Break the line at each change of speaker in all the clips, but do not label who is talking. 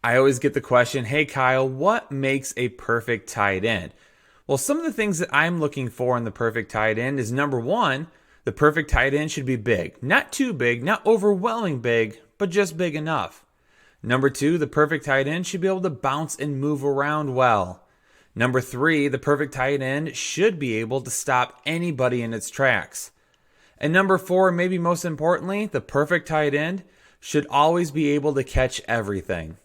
I always get the question, hey Kyle, what makes a perfect tight end? Well, some of the things that I'm looking for in the perfect tight end is number one, the perfect tight end should be big. Not too big, not overwhelming big, but just big enough. Number two, the perfect tight end should be able to bounce and move around well. Number three, the perfect tight end should be able to stop anybody in its tracks. And number four, maybe most importantly, the perfect tight end should always be able to catch everything.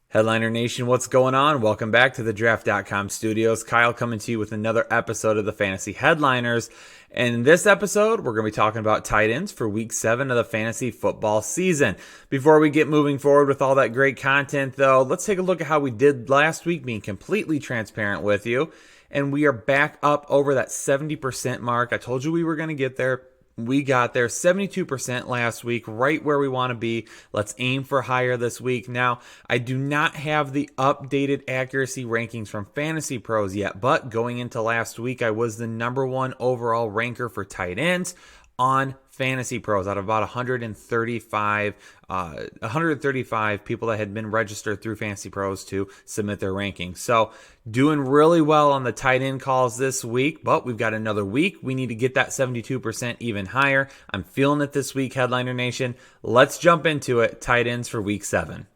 Headliner Nation, what's going on? Welcome back to the Draft.com studios. Kyle coming to you with another episode of the Fantasy Headliners. And in this episode, we're going to be talking about tight ends for week 7 of the fantasy football season. Before we get moving forward with all that great content, though, let's take a look at how we did last week, being completely transparent with you. And we are back up over that 70% mark. I told you we were going to get there. We got there 72% last week, right where we want to be. Let's aim for higher this week. Now, I do not have the updated accuracy rankings from Fantasy Pros yet, but going into last week, I was the number 1 overall ranker for tight ends on Fantasy Pros out of about 135 people that had been registered through Fantasy Pros to submit their rankings. So doing really well on the tight end calls this week, but we've got another week. We need to get that 72% even higher. I'm feeling it this week, Headliner Nation. Let's jump into it. Tight ends for week 7.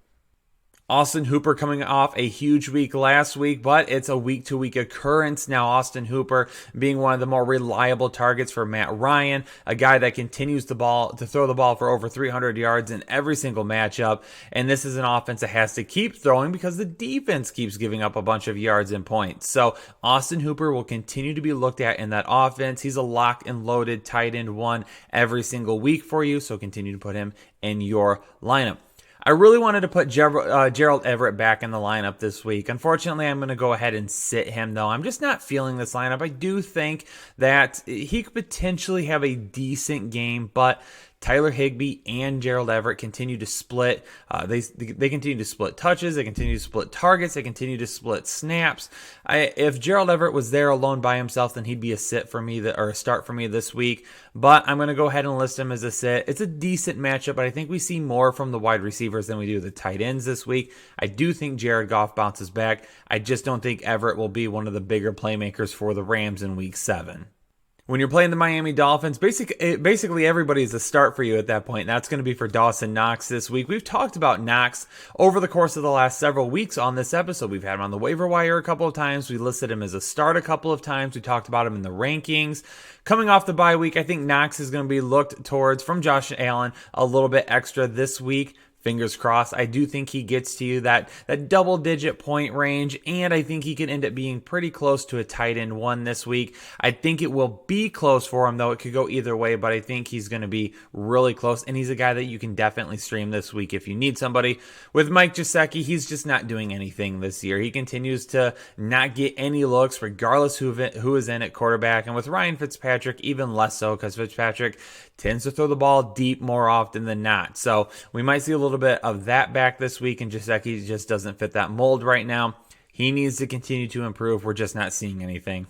Austin Hooper coming off a huge week last week, but it's a week-to-week occurrence now. Austin Hooper being one of the more reliable targets for Matt Ryan, a guy that continues to throw the ball for over 300 yards in every single matchup. And this is an offense that has to keep throwing because the defense keeps giving up a bunch of yards and points. So Austin Hooper will continue to be looked at in that offense. He's a lock and loaded tight end 1 every single week for you, so continue to put him in your lineup. I really wanted to put Gerald Everett back in the lineup this week. Unfortunately, I'm going to go ahead and sit him, though. I'm just not feeling this lineup. I do think that he could potentially have a decent game, but Tyler Higbee and Gerald Everett continue to split. They continue to split touches. They continue to split targets. They continue to split snaps. If Gerald Everett was there alone by himself, then he'd be a sit for me or a start for me this week. But I'm going to go ahead and list him as a sit. It's a decent matchup, but I think we see more from the wide receivers than we do the tight ends this week. I do think Jared Goff bounces back. I just don't think Everett will be one of the bigger playmakers for the Rams in week 7. When you're playing the Miami Dolphins, basically everybody's a start for you at that point. And that's going to be for Dawson Knox this week. We've talked about Knox over the course of the last several weeks on this episode. We've had him on the waiver wire a couple of times. We listed him as a start a couple of times. We talked about him in the rankings. Coming off the bye week, I think Knox is going to be looked towards from Josh Allen a little bit extra this week. Fingers crossed. I do think he gets to you that double-digit point range, and I think he can end up being pretty close to a tight end 1 this week. I think it will be close for him, though. It could go either way, but I think he's going to be really close, and he's a guy that you can definitely stream this week if you need somebody. With Mike Gesicki, he's just not doing anything this year. He continues to not get any looks, regardless who is in at quarterback, and with Ryan Fitzpatrick, even less so, because Fitzpatrick tends to throw the ball deep more often than not. So we might see a little bit of that back this week, and Gesicki just doesn't fit that mold right now. He needs to continue to improve. We're just not seeing anything.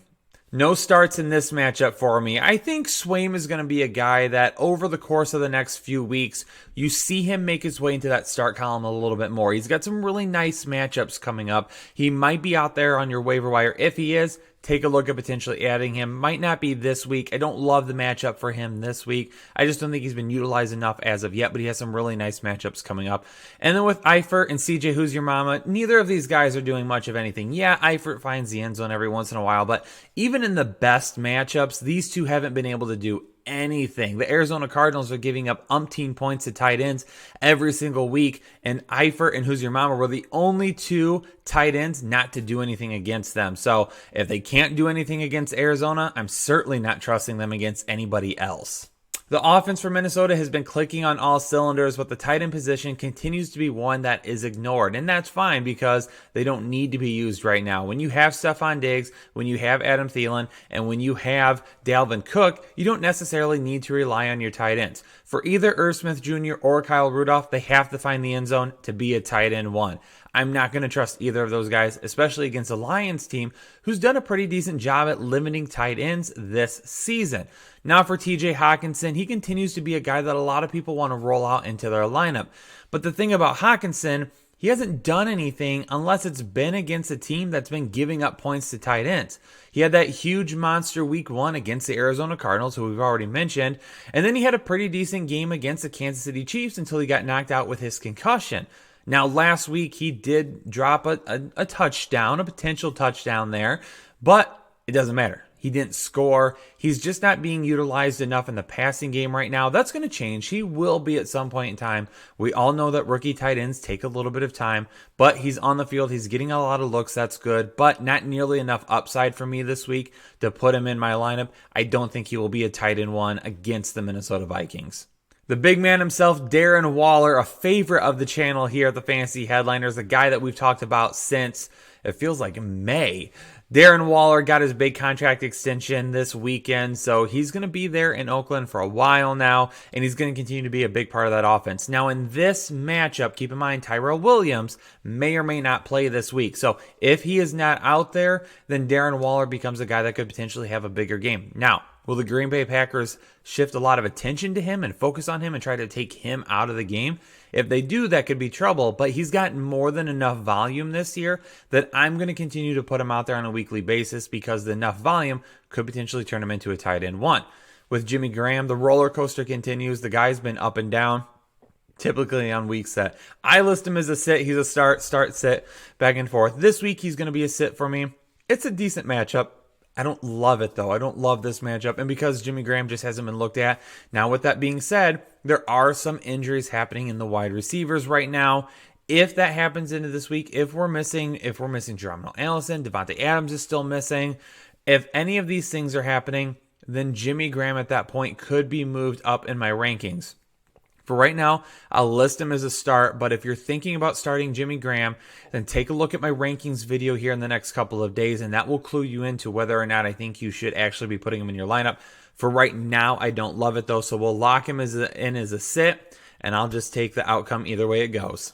No starts in this matchup for me. I think Swaim is going to be a guy that over the course of the next few weeks, you see him make his way into that start column a little bit more. He's got some really nice matchups coming up. He might be out there on your waiver wire. If he is, take a look at potentially adding him. Might not be this week. I don't love the matchup for him this week. I just don't think he's been utilized enough as of yet, but he has some really nice matchups coming up. And then with Eifert and CJ Who's Your Mama, neither of these guys are doing much of anything. Yeah, Eifert finds the end zone every once in a while, but even in the best matchups, these two haven't been able to do anything. The Arizona Cardinals are giving up umpteen points to tight ends every single week, and Eifert and Who's Your Mama were the only two tight ends not to do anything against them. So if they can't do anything against Arizona, I'm certainly not trusting them against anybody else. The offense for Minnesota has been clicking on all cylinders, but the tight end position continues to be one that is ignored. And that's fine because they don't need to be used right now. When you have Stephon Diggs, when you have Adam Thielen, and when you have Dalvin Cook, you don't necessarily need to rely on your tight ends. For either Irv Smith Jr. or Kyle Rudolph, they have to find the end zone to be a tight end one. I'm not going to trust either of those guys, especially against a Lions team who's done a pretty decent job at limiting tight ends this season. Now for TJ Hawkinson, he continues to be a guy that a lot of people want to roll out into their lineup. But the thing about Hawkinson, he hasn't done anything unless it's been against a team that's been giving up points to tight ends. He had that huge monster week 1 against the Arizona Cardinals, who we've already mentioned, and then he had a pretty decent game against the Kansas City Chiefs until he got knocked out with his concussion. Now, last week he did drop a touchdown, a potential touchdown there, but it doesn't matter. He didn't score. He's just not being utilized enough in the passing game right now. That's going to change. He will be at some point in time. We all know that rookie tight ends take a little bit of time, but he's on the field. He's getting a lot of looks. That's good, but not nearly enough upside for me this week to put him in my lineup. I don't think he will be a tight end 1 against the Minnesota Vikings. The big man himself, Darren Waller, a favorite of the channel here at the Fantasy Headliners, a guy that we've talked about since, it feels like May. Darren Waller got his big contract extension this weekend, so he's going to be there in Oakland for a while now, and he's going to continue to be a big part of that offense. Now, in this matchup, keep in mind Tyrell Williams may or may not play this week. So if he is not out there, then Darren Waller becomes a guy that could potentially have a bigger game. Now, will the Green Bay Packers shift a lot of attention to him and focus on him and try to take him out of the game? If they do, that could be trouble, but he's gotten more than enough volume this year that I'm going to continue to put him out there on a weekly basis because the enough volume could potentially turn him into a tight end 1. With Jimmy Graham, the roller coaster continues. The guy's been up and down, typically on weeks that I list him as a sit. He's a start, sit, back and forth. This week, he's going to be a sit for me. It's a decent matchup. I don't love it, though. I don't love this matchup. And because Jimmy Graham just hasn't been looked at. Now, with that being said, there are some injuries happening in the wide receivers right now. If that happens into this week, if we're missing Geronimo Allison, Devontae Adams is still missing. If any of these things are happening, then Jimmy Graham at that point could be moved up in my rankings. For right now, I'll list him as a start, but if you're thinking about starting Jimmy Graham, then take a look at my rankings video here in the next couple of days, and that will clue you into whether or not I think you should actually be putting him in your lineup. For right now, I don't love it, though, so we'll lock him in as a sit, and I'll just take the outcome either way it goes.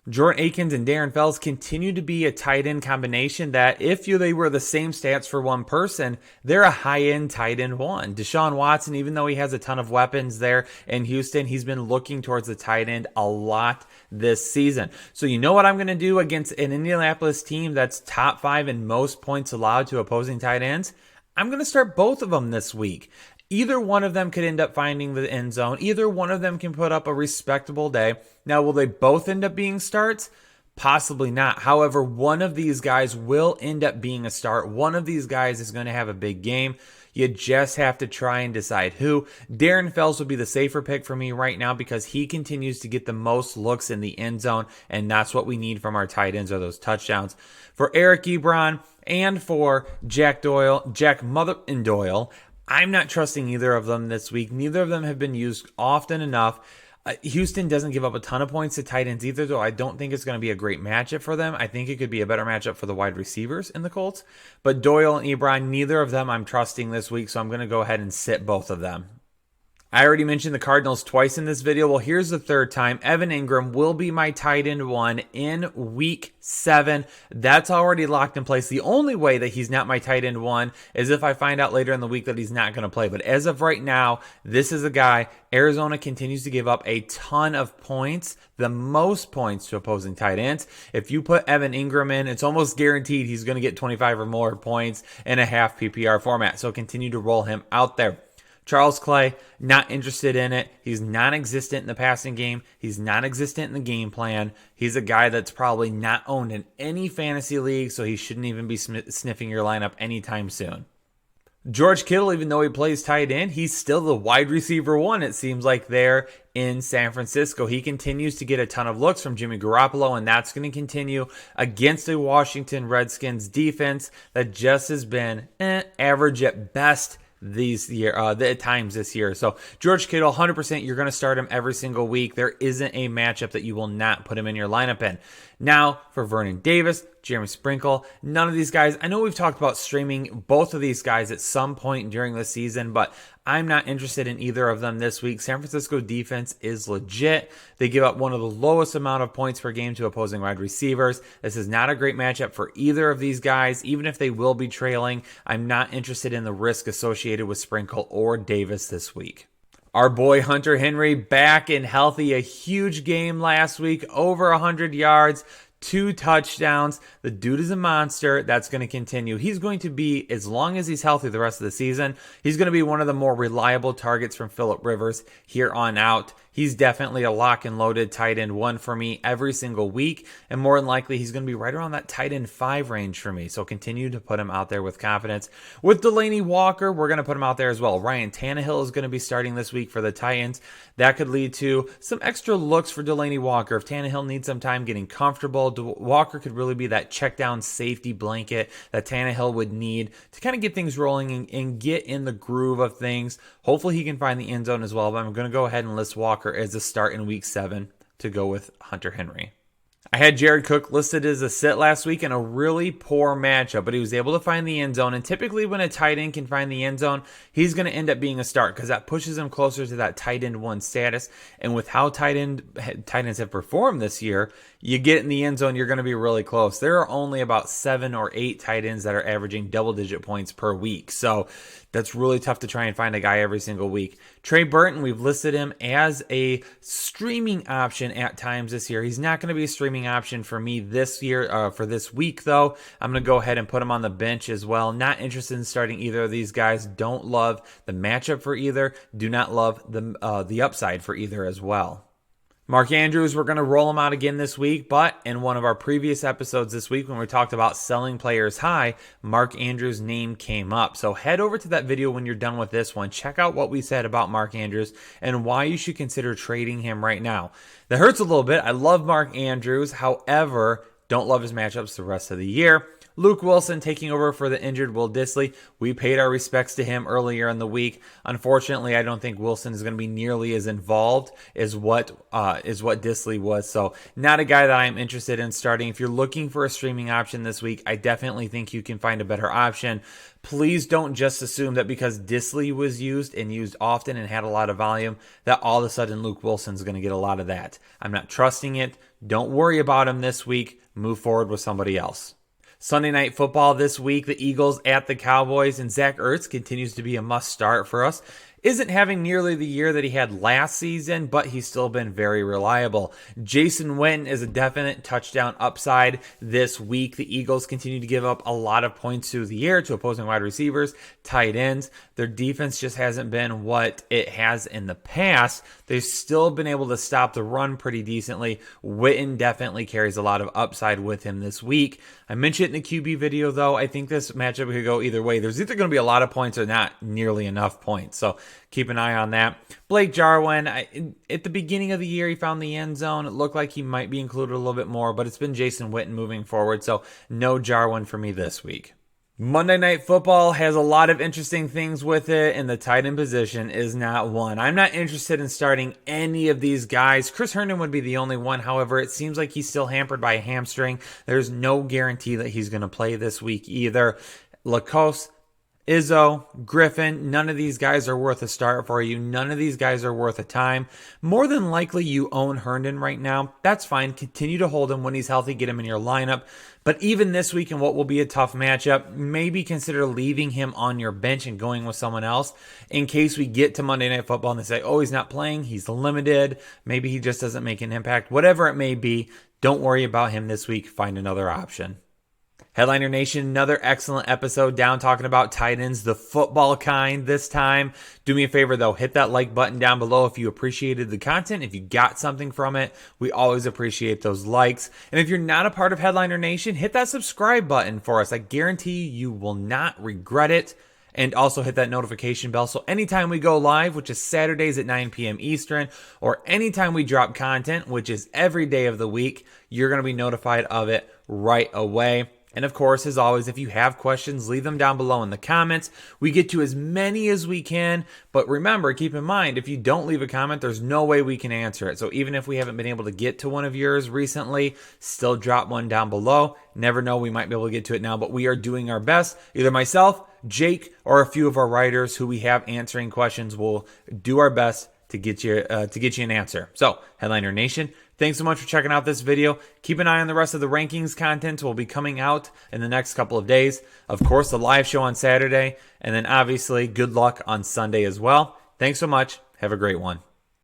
Jordan Akins and Darren Fells continue to be a tight end combination that if they were the same stats for one person, they're a high-end tight end 1. Deshaun Watson, even though he has a ton of weapons there in Houston, he's been looking towards the tight end a lot this season. So you know what I'm going to do against an Indianapolis team that's top 5 in most points allowed to opposing tight ends? I'm going to start both of them this week. Either one of them could end up finding the end zone. Either one of them can put up a respectable day. Now, will they both end up being starts? Possibly not. However, one of these guys will end up being a start. One of these guys is going to have a big game. You just have to try and decide who. Darren Fells would be the safer pick for me right now because he continues to get the most looks in the end zone, and that's what we need from our tight ends are those touchdowns. For Eric Ebron and for Jack Mother and Doyle, I'm not trusting either of them this week. Neither of them have been used often enough. Houston doesn't give up a ton of points to tight ends either, though I don't think it's going to be a great matchup for them. I think it could be a better matchup for the wide receivers in the Colts. But Doyle and Ebron, neither of them I'm trusting this week, so I'm going to go ahead and sit both of them. I already mentioned the Cardinals twice in this video. Well, here's the third time. Evan Ingram will be my tight end 1 in week 7. That's already locked in place. The only way that he's not my tight end 1 is if I find out later in the week that he's not going to play. But as of right now, this is a guy. Arizona continues to give up a ton of points, the most points to opposing tight ends. If you put Evan Ingram in, it's almost guaranteed he's going to get 25 or more points in a half PPR format. So continue to roll him out there. Charles Clay, not interested in it. He's non-existent in the passing game. He's non-existent in the game plan. He's a guy that's probably not owned in any fantasy league, so he shouldn't even be sniffing your lineup anytime soon. George Kittle, even though he plays tight end, he's still the wide receiver 1, it seems like, there in San Francisco. He continues to get a ton of looks from Jimmy Garoppolo, and that's going to continue against a Washington Redskins defense that just has been average at best at times this year. So George Kittle, 100%, you're going to start him every single week. There isn't a matchup that you will not put him in your lineup in. Now, for Vernon Davis, Jeremy Sprinkle. None of these guys, I know we've talked about streaming both of these guys at some point during the season, but I'm not interested in either of them this week. San Francisco defense is legit. They give up one of the lowest amount of points per game to opposing wide receivers. This is not a great matchup for either of these guys. Even if they will be trailing, I'm not interested in the risk associated with Sprinkle or Davis this week. Our boy Hunter Henry back and healthy. A huge game last week, over 100 yards. 2 touchdowns. The dude is a monster. That's going to continue. He's going to be, as long as he's healthy the rest of the season, he's going to be one of the more reliable targets from Phillip Rivers here on out. He's definitely a lock and loaded tight end 1 for me every single week. And more than likely, he's going to be right around that tight end 5 range for me. So continue to put him out there with confidence. With Delanie Walker, we're going to put him out there as well. Ryan Tannehill is going to be starting this week for the Titans. That could lead to some extra looks for Delanie Walker. If Tannehill needs some time getting comfortable, Walker could really be that check down safety blanket that Tannehill would need to kind of get things rolling and get in the groove of things. Hopefully he can find the end zone as well, but I'm going to go ahead and list Walker as a start in week 7 to go with Hunter Henry. I had Jared Cook listed as a sit last week in a really poor matchup, but he was able to find the end zone. And typically when a tight end can find the end zone, he's going to end up being a start because that pushes him closer to that tight end 1 status. And with how tight ends have performed this year, you get in the end zone, you're going to be really close. There are only about 7 or 8 tight ends that are averaging double-digit points per week. So that's really tough to try and find a guy every single week. Trey Burton, we've listed him as a streaming option at times this year. He's not going to be a streaming option for me this year, for this week though. I'm going to go ahead and put him on the bench as well. Not interested in starting either of these guys. Don't love the matchup for either. Do not love the upside for either as well. Mark Andrews, we're going to roll him out again this week, but in one of our previous episodes this week when we talked about selling players high, Mark Andrews' name came up. So head over to that video when you're done with this one. Check out what we said about Mark Andrews and why you should consider trading him right now. That hurts a little bit. I love Mark Andrews. However, don't love his matchups the rest of the year. Luke Wilson taking over for the injured Will Dissly. We paid our respects to him earlier in the week. Unfortunately, I don't think Wilson is going to be nearly as involved as what Dissly was. So not a guy that I'm interested in starting. If you're looking for a streaming option this week, I definitely think you can find a better option. Please don't just assume that because Dissly was used and used often and had a lot of volume, that all of a sudden Luke Wilson's going to get a lot of that. I'm not trusting it. Don't worry about him this week. Move forward with somebody else. Sunday Night Football this week, the Eagles at the Cowboys, and Zach Ertz continues to be a must start for us. Isn't having nearly the year that he had last season, but he's still been very reliable. Jason Witten is a definite touchdown upside this week. The Eagles continue to give up a lot of points through the air to opposing wide receivers, tight ends. Their defense just hasn't been what it has in the past. They've still been able to stop the run pretty decently. Witten definitely carries a lot of upside with him this week. I mentioned it in the QB video, though. I think this matchup could go either way. There's either going to be a lot of points or not nearly enough points. So keep an eye on that. Blake Jarwin, at the beginning of the year, he found the end zone. It looked like he might be included a little bit more, but it's been Jason Witten moving forward. So no Jarwin for me this week. Monday Night Football has a lot of interesting things with it, and the tight end position is not one. I'm not interested in starting any of these guys. Chris Herndon would be the only one. However, it seems like he's still hampered by a hamstring. There's no guarantee that he's going to play this week either. Lacoste, Izzo, Griffin, none of these guys are worth a start for you. None of these guys are worth a time. More than likely you own Herndon right now. That's fine. Continue to hold him when he's healthy. Get him in your lineup. But even this week in what will be a tough matchup, maybe consider leaving him on your bench and going with someone else in case we get to Monday Night Football and they say, oh, he's not playing. He's limited. Maybe he just doesn't make an impact. Whatever it may be, don't worry about him this week. Find another option. Headliner Nation, another excellent episode down talking about tight ends, the football kind this time. Do me a favor, though. Hit that like button down below if you appreciated the content. If you got something from it, we always appreciate those likes. And if you're not a part of Headliner Nation, hit that subscribe button for us. I guarantee you will not regret it. And also hit that notification bell so anytime we go live, which is Saturdays at 9 p.m. Eastern, or anytime we drop content, which is every day of the week, you're going to be notified of it right away. And of course, as always, if you have questions, leave them down below in the comments. We get to as many as we can, but remember, keep in mind, if you don't leave a comment, there's no way we can answer it. So even if we haven't been able to get to one of yours recently, still drop one down below. Never know, we might be able to get to it now, but we are doing our best. Either myself, Jake, or a few of our writers who we have answering questions will do our best to get you an answer. So, Headliner Nation, thanks so much for checking out this video. Keep an eye on the rest of the rankings content will be coming out in the next couple of days. Of course, the live show on Saturday, and then obviously good luck on Sunday as well. Thanks so much. Have a great one.